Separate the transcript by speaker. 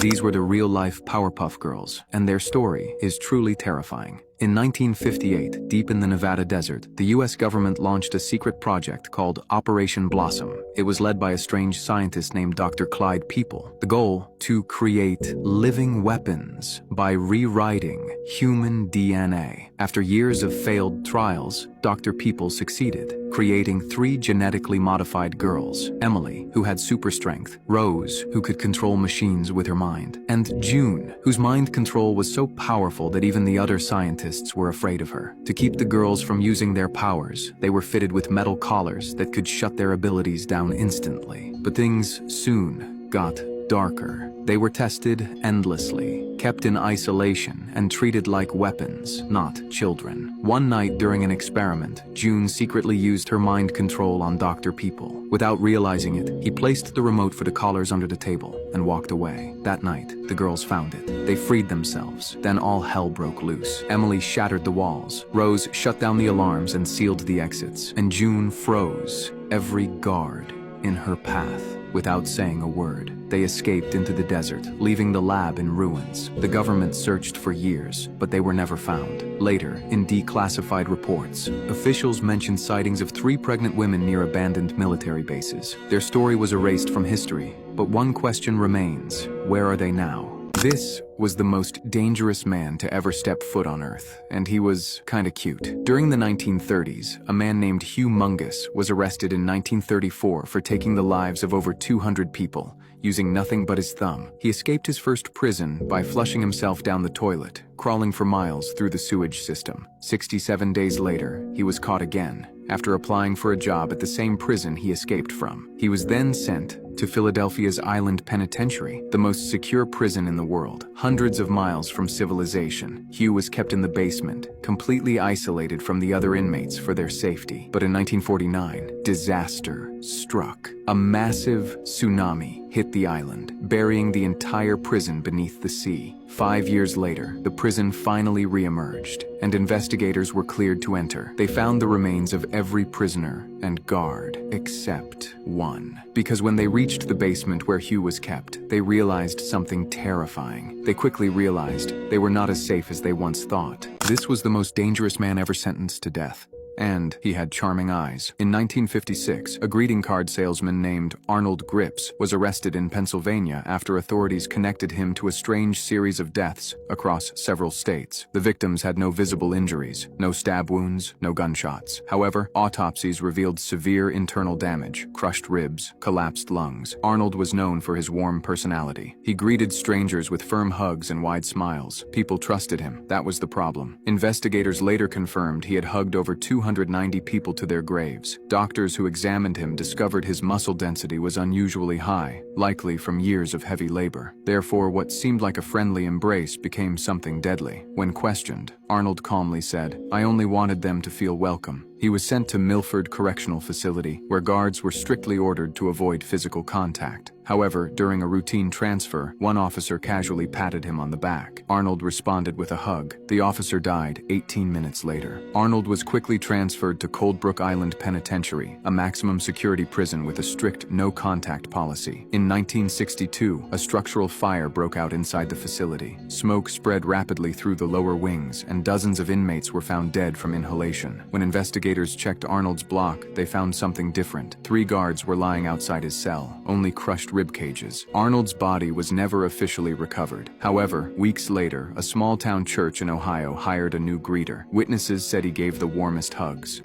Speaker 1: These were the real-life Powerpuff Girls, and their story is truly terrifying. In 1958, deep in the Nevada desert, the US government launched a secret project called Operation Blossom. It was led by a strange scientist named Dr. Clyde People. The goal? To create living weapons by rewriting human DNA. After years of failed trials, Dr. People succeeded, creating 3 genetically modified girls: Emily, who had super strength; Rose, who could control machines with her mind; and June, whose mind control was so powerful that even the other scientists were afraid of her. To keep the girls from using their powers, they were fitted with metal collars that could shut their abilities down instantly. But things soon got darker. They were tested endlessly, kept in isolation, and treated like weapons, not children. One night during an experiment, June secretly used her mind control on Dr. People. Without realizing it, he placed the remote for the collars under the table and walked away. That night, the girls found it. They freed themselves. Then all hell broke loose. Emily shattered the walls. Rose shut down the alarms and sealed the exits. And June froze every guard in her path. Without saying a word, they escaped into the desert, leaving the lab in ruins. The government searched for years, but they were never found. Later, in declassified reports, officials mentioned sightings of 3 pregnant women near abandoned military bases. Their story was erased from history, but one question remains: where are they now? This was the most dangerous man to ever step foot on Earth, and he was kinda cute. During the 1930s, a man named Hugh Mungus was arrested in 1934 for taking the lives of over 200 people, using nothing but his thumb. He escaped his first prison by flushing himself down the toilet, crawling for miles through the sewage system. 67 days later, he was caught again, after applying for a job at the same prison he escaped from. He was then sent to Philadelphia's Island Penitentiary, the most secure prison in the world, hundreds of miles from civilization. Hugh was kept in the basement, completely isolated from the other inmates for their safety. But in 1949, disaster struck. A massive tsunami hit the island, burying the entire prison beneath the sea. 5 years later, the prison finally re-emerged, and investigators were cleared to enter. They found the remains of every prisoner and guard, except one. Because when they reached the basement where Hugh was kept, they realized something terrifying. They quickly realized they were not as safe as they once thought. This was the most dangerous man ever sentenced to death. And he had charming eyes. In 1956, a greeting card salesman named Arnold Grips was arrested in Pennsylvania after authorities connected him to a strange series of deaths across several states. The victims had no visible injuries, no stab wounds, no gunshots. However, autopsies revealed severe internal damage, crushed ribs, collapsed lungs. Arnold was known for his warm personality. He greeted strangers with firm hugs and wide smiles. People trusted him. That was the problem. Investigators later confirmed he had hugged over 290 people to their graves. Doctors who examined him discovered his muscle density was unusually high, likely from years of heavy labor. Therefore, what seemed like a friendly embrace became something deadly. When questioned, Arnold calmly said, "I only wanted them to feel welcome." He was sent to Milford Correctional Facility, where guards were strictly ordered to avoid physical contact. However, during a routine transfer, one officer casually patted him on the back. Arnold responded with a hug. The officer died 18 minutes later. Arnold was quickly transferred to Coldbrook Island Penitentiary, a maximum security prison with a strict no-contact policy. In 1962, a structural fire broke out inside the facility. Smoke spread rapidly through the lower wings, and dozens of inmates were found dead from inhalation. When investigators checked Arnold's block, they found something different. 3 guards were lying outside his cell, only crushed rib cages. Arnold's body was never officially recovered. However, weeks later, a small-town church in Ohio hired a new greeter. Witnesses said he gave the warmest hugs.